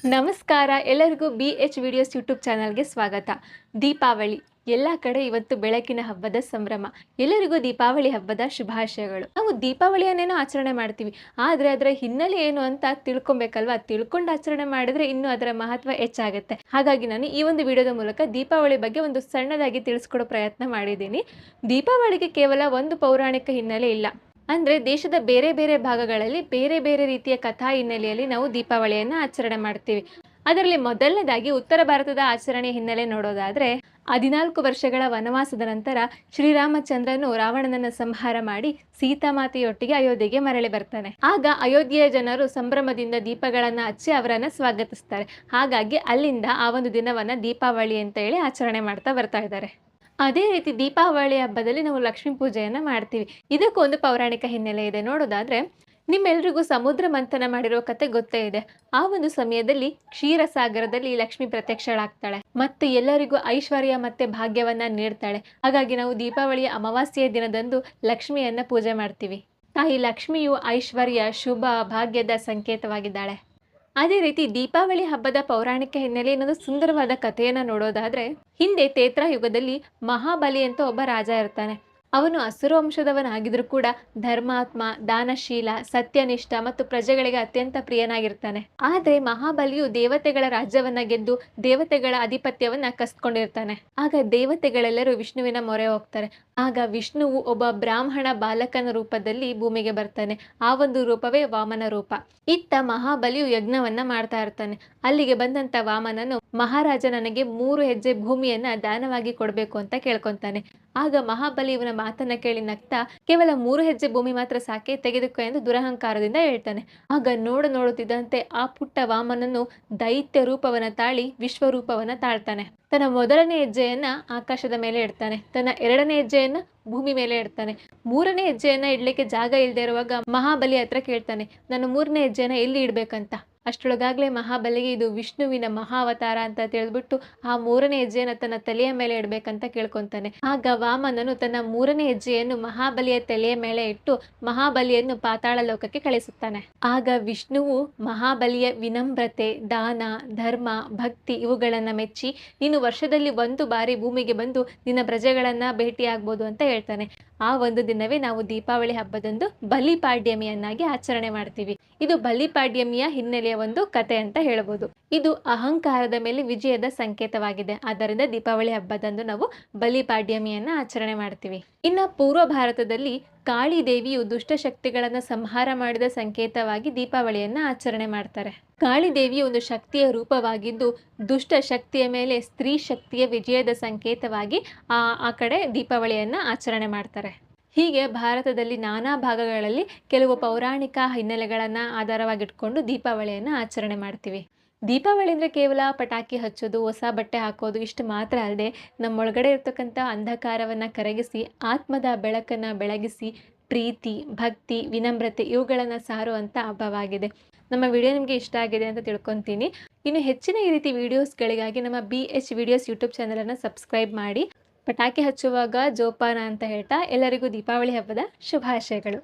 ನಮಸ್ಕಾರ ಎಲ್ಲರಿಗೂ BH videos YouTube ಚಾನಲ್ಗೆ ಸ್ವಾಗತ. ದೀಪಾವಳಿ ಎಲ್ಲ ಕಡೆ ಇವತ್ತು ಬೆಳಕಿನ ಹಬ್ಬದ ಸಂಭ್ರಮ. ಎಲ್ಲರಿಗೂ ದೀಪಾವಳಿ ಹಬ್ಬದ ಶುಭಾಶಯಗಳು. ನಾವು ದೀಪಾವಳಿಯನ್ನೇನೋ ಆಚರಣೆ ಮಾಡ್ತೀವಿ, ಆದರೆ ಅದರ ಹಿನ್ನೆಲೆ ಏನು ಅಂತ ತಿಳ್ಕೊಬೇಕಲ್ವಾ? ತಿಳ್ಕೊಂಡು ಆಚರಣೆ ಮಾಡಿದ್ರೆ ಇನ್ನೂ ಅದರ ಮಹತ್ವ ಹೆಚ್ಚಾಗುತ್ತೆ. ಹಾಗಾಗಿ ನಾನು ಈ ಒಂದು ವಿಡಿಯೋದ ಮೂಲಕ ದೀಪಾವಳಿ ಬಗ್ಗೆ ಒಂದು ಸಣ್ಣದಾಗಿ ತಿಳಿಸ್ಕೊಡೋ ಪ್ರಯತ್ನ ಮಾಡಿದ್ದೀನಿ. ದೀಪಾವಳಿಗೆ ಕೇವಲ ಒಂದು ಪೌರಾಣಿಕ ಹಿನ್ನೆಲೆ ಇಲ್ಲ. ಅಂದರೆ ದೇಶದ ಬೇರೆ ಬೇರೆ ಭಾಗಗಳಲ್ಲಿ ಬೇರೆ ಬೇರೆ ರೀತಿಯ ಕಥಾ ಹಿನ್ನೆಲೆಯಲ್ಲಿ ನಾವು ದೀಪಾವಳಿಯನ್ನು ಆಚರಣೆ ಮಾಡ್ತೀವಿ. ಅದರಲ್ಲಿ ಮೊದಲನೇದಾಗಿ ಉತ್ತರ ಭಾರತದ ಆಚರಣೆ ಹಿನ್ನೆಲೆ ನೋಡೋದಾದರೆ 14 ವರ್ಷಗಳ ವನವಾಸದ ನಂತರ ಶ್ರೀರಾಮಚಂದ್ರನು ರಾವಣನನ್ನು ಸಂಹಾರ ಮಾಡಿ ಸೀತಾಮಾತೆಯೊಟ್ಟಿಗೆ ಅಯೋಧ್ಯೆಗೆ ಮರಳಿ ಬರ್ತಾನೆ. ಆಗ ಅಯೋಧ್ಯೆಯ ಜನರು ಸಂಭ್ರಮದಿಂದ ದೀಪಗಳನ್ನು ಹಚ್ಚಿ ಅವರನ್ನು ಸ್ವಾಗತಿಸ್ತಾರೆ. ಹಾಗಾಗಿ ಅಲ್ಲಿಂದ ಆ ಒಂದು ದಿನವನ್ನು ದೀಪಾವಳಿ ಅಂತ ಹೇಳಿ ಆಚರಣೆ ಮಾಡ್ತಾ ಬರ್ತಾ ಇದ್ದಾರೆ. ಅದೇ ರೀತಿ ದೀಪಾವಳಿ ಹಬ್ಬದಲ್ಲಿ ನಾವು ಲಕ್ಷ್ಮೀ ಪೂಜೆಯನ್ನು ಮಾಡ್ತೀವಿ. ಇದಕ್ಕೂ ಒಂದು ಪೌರಾಣಿಕ ಹಿನ್ನೆಲೆ ಇದೆ. ನೋಡೋದಾದ್ರೆ ನಿಮ್ಮೆಲ್ರಿಗೂ ಸಮುದ್ರ ಮಂಥನ ಮಾಡಿರೋ ಕತೆ ಗೊತ್ತೇ ಇದೆ. ಆ ಒಂದು ಸಮಯದಲ್ಲಿ ಕ್ಷೀರಸಾಗರದಲ್ಲಿ ಲಕ್ಷ್ಮಿ ಪ್ರತ್ಯಕ್ಷಳಾಗ್ತಾಳೆ ಮತ್ತು ಎಲ್ಲರಿಗೂ ಐಶ್ವರ್ಯ ಮತ್ತೆ ಭಾಗ್ಯವನ್ನ ನೀಡ್ತಾಳೆ. ಹಾಗಾಗಿ ನಾವು ದೀಪಾವಳಿಯ ಅಮಾವಾಸ್ಯೆಯ ದಿನದಂದು ಲಕ್ಷ್ಮಿಯನ್ನ ಪೂಜೆ ಮಾಡ್ತೀವಿ. ತಾಯಿ ಲಕ್ಷ್ಮಿಯು ಐಶ್ವರ್ಯ, ಶುಭ, ಭಾಗ್ಯದ ಸಂಕೇತವಾಗಿದ್ದಾಳೆ. ಅದೇ ರೀತಿ ದೀಪಾವಳಿ ಹಬ್ಬದ ಪೌರಾಣಿಕ ಹಿನ್ನೆಲೆ ಇನ್ನೊಂದು ಸುಂದರವಾದ ಕಥೆಯನ್ನು ನೋಡೋದಾದ್ರೆ, ಹಿಂದೆ ತೇತ್ರ ಯುಗದಲ್ಲಿ ಮಹಾಬಲಿ ಅಂತ ಒಬ್ಬ ರಾಜ ಇರ್ತಾನೆ. ಅವನು ಅಸುರ ವಂಶದವನಾಗಿದ್ರೂ ಕೂಡ ಧರ್ಮಾತ್ಮ, ದಾನಶೀಲ, ಸತ್ಯನಿಷ್ಠ ಮತ್ತು ಪ್ರಜೆಗಳಿಗೆ ಅತ್ಯಂತ ಪ್ರಿಯನಾಗಿರ್ತಾನೆ. ಆದರೆ ಮಹಾಬಲಿಯು ದೇವತೆಗಳ ರಾಜ್ಯವನ್ನ ಗೆದ್ದು ದೇವತೆಗಳ ಆಧಿಪತ್ಯವನ್ನ ಕಸ್ಕೊಂಡಿರ್ತಾನೆ. ಆಗ ದೇವತೆಗಳೆಲ್ಲರೂ ವಿಷ್ಣುವಿನ ಮೊರೆ ಹೋಗ್ತಾರೆ. ಆಗ ವಿಷ್ಣುವು ಒಬ್ಬ ಬ್ರಾಹ್ಮಣ ಬಾಲಕನ ರೂಪದಲ್ಲಿ ಭೂಮಿಗೆ ಬರ್ತಾನೆ. ಆ ಒಂದು ರೂಪವೇ ವಾಮನ ರೂಪ. ಇತ್ತ ಮಹಾಬಲಿಯು ಯಜ್ಞವನ್ನ ಮಾಡ್ತಾ ಇರ್ತಾನೆ. ಅಲ್ಲಿಗೆ ಬಂದಂತ ವಾಮನನು, ಮಹಾರಾಜ ನನಗೆ 3 ಹೆಜ್ಜೆ ಭೂಮಿಯನ್ನ ದಾನವಾಗಿ ಕೊಡಬೇಕು ಅಂತ ಕೇಳ್ಕೊಂತಾನೆ. ಆಗ ಮಹಾಬಲಿ ಇವನ ಮಾತನ್ನ ಕೇಳಿ ನಗ್ತಾ, ಕೇವಲ 3 ಹೆಜ್ಜೆ ಭೂಮಿ ಮಾತ್ರ ಸಾಕೆ, ತೆಗೆದುಕೋ ಎಂದು ದುರಹಂಕಾರದಿಂದ ಹೇಳ್ತಾನೆ. ಆಗ ನೋಡುತ್ತಿದ್ದಂತೆ ಆ ಪುಟ್ಟ ವಾಮನನು ದೈತ್ಯ ರೂಪವನ್ನ ತಾಳಿ ವಿಶ್ವರೂಪವನ್ನ ತಾಳ್ತಾನೆ. ತನ್ನ ಮೊದಲನೇ ಹೆಜ್ಜೆಯನ್ನ ಆಕಾಶದ ಮೇಲೆ ಇಡ್ತಾನೆ, ತನ್ನ 2ನೇ ಹೆಜ್ಜೆಯನ್ನ ಭೂಮಿ ಮೇಲೆ ಇಡ್ತಾನೆ. 3ನೇ ಹೆಜ್ಜೆಯನ್ನ ಇಡ್ಲಿಕ್ಕೆ ಜಾಗ ಇಲ್ಲದೆ ಇರುವಾಗ ಮಹಾಬಲಿ ಹತ್ರ ಕೇಳ್ತಾನೆ, ನಾನು 3ನೇ ಹೆಜ್ಜೆಯನ್ನ ಎಲ್ಲಿ ಇಡ್ಬೇಕಂತ. ಅಷ್ಟರೊಳಗಾಗ್ಲೇ ಮಹಾಬಲಿಗೆ ಇದು ವಿಷ್ಣುವಿನ ಮಹಾವತಾರ ಅಂತ ತಿಳಿದ್ಬಿಟ್ಟು ಆ 3ನೇ ಹೆಜ್ಜೆಯನ್ನು ತನ್ನ ತಲೆಯ ಮೇಲೆ ಇಡ್ಬೇಕಂತ ಕೇಳ್ಕೊಂತಾನೆ. ಆಗ ವಾಮನನು ತನ್ನ 3ನೇ ಹೆಜ್ಜೆಯನ್ನು ಮಹಾಬಲಿಯ ತಲೆಯ ಮೇಲೆ ಇಟ್ಟು ಮಹಾಬಲಿಯನ್ನು ಪಾತಾಳ ಲೋಕಕ್ಕೆ ಕಳಿಸುತ್ತಾನೆ. ಆಗ ವಿಷ್ಣುವು ಮಹಾಬಲಿಯ ವಿನಮ್ರತೆ, ದಾನ, ಧರ್ಮ, ಭಕ್ತಿ ಇವುಗಳನ್ನ ಮೆಚ್ಚಿ, ನೀನು ವರ್ಷದಲ್ಲಿ 1 ಬಾರಿ ಭೂಮಿಗೆ ಬಂದು ನಿನ್ನ ಪ್ರಜೆಗಳನ್ನ ಭೇಟಿಯಾಗ್ಬೋದು ಅಂತ ಹೇಳ್ತಾನೆ. ಆ ಒಂದು ದಿನವೇ ನಾವು ದೀಪಾವಳಿ ಹಬ್ಬದಂದು ಬಲಿಪಾಡ್ಯಮಿಯನ್ನಾಗಿ ಆಚರಣೆ ಮಾಡ್ತೀವಿ. ಇದು ಬಲಿಪಾಡ್ಯಮಿಯ ಹಿನ್ನೆಲೆಯ ಒಂದು ಕತೆ ಅಂತ ಹೇಳ್ಬೋದು. ಇದು ಅಹಂಕಾರದ ಮೇಲೆ ವಿಜಯದ ಸಂಕೇತವಾಗಿದೆ. ಆದ್ದರಿಂದ ದೀಪಾವಳಿ ಹಬ್ಬದಂದು ನಾವು ಬಲಿಪಾಡ್ಯಮಿಯನ್ನ ಆಚರಣೆ ಮಾಡ್ತೀವಿ. ಇನ್ನು ಪೂರ್ವ ಭಾರತದಲ್ಲಿ ಕಾಳಿ ದೇವಿಯು ದುಷ್ಟಶಕ್ತಿಗಳನ್ನ ಸಂಹಾರ ಮಾಡಿದ ಸಂಕೇತವಾಗಿ ದೀಪಾವಳಿಯನ್ನ ಆಚರಣೆ ಮಾಡ್ತಾರೆ. ಕಾಳಿ ದೇವಿಯು ಒಂದು ಶಕ್ತಿಯ ರೂಪವಾಗಿದ್ದು ದುಷ್ಟ ಶಕ್ತಿಯ ಮೇಲೆ ಸ್ತ್ರೀ ಶಕ್ತಿಯ ವಿಜಯದ ಸಂಕೇತವಾಗಿ ಆ ಕಡೆ ದೀಪಾವಳಿಯನ್ನ ಆಚರಣೆ ಮಾಡ್ತಾರೆ. ಹೀಗೆ ಭಾರತದಲ್ಲಿ ನಾನಾ ಭಾಗಗಳಲ್ಲಿ ಕೆಲವು ಪೌರಾಣಿಕ ಹಿನ್ನೆಲೆಗಳನ್ನು ಆಧಾರವಾಗಿಟ್ಕೊಂಡು ದೀಪಾವಳಿಯನ್ನು ಆಚರಣೆ ಮಾಡ್ತೀವಿ. ದೀಪಾವಳಿ ಅಂದರೆ ಕೇವಲ ಪಟಾಕಿ ಹಚ್ಚೋದು, ಹೊಸ ಬಟ್ಟೆ ಹಾಕೋದು ಇಷ್ಟು ಮಾತ್ರ ಅಲ್ಲದೆ ನಮ್ಮೊಳಗಡೆ ಇರ್ತಕ್ಕಂಥ ಅಂಧಕಾರವನ್ನು ಕರಗಿಸಿ ಆತ್ಮದ ಬೆಳಕನ್ನು ಬೆಳಗಿಸಿ ಪ್ರೀತಿ, ಭಕ್ತಿ, ವಿನಮ್ರತೆ ಇವುಗಳನ್ನು ಸಾರುವಂಥ ಹಬ್ಬವಾಗಿದೆ. ನಮ್ಮ ವಿಡಿಯೋ ನಿಮಗೆ ಇಷ್ಟ ಆಗಿದೆ ಅಂತ ತಿಳ್ಕೊತೀನಿ. ಇನ್ನು ಹೆಚ್ಚಿನ ಈ ರೀತಿ ವಿಡಿಯೋಸ್ಗಳಿಗಾಗಿ ನಮ್ಮ BH ವಿಡಿಯೋಸ್ ಯೂಟ್ಯೂಬ್ ಚಾನಲನ್ನು ಸಬ್ಸ್ಕ್ರೈಬ್ ಮಾಡಿ. ಪಟಾಕಿ ಹಚ್ಚುವಾಗ ಜೋಪಾನ ಅಂತ ಹೇಳ್ತಾ ಎಲ್ಲರಿಗೂ ದೀಪಾವಳಿ ಹಬ್ಬದ ಶುಭಾಶಯಗಳು.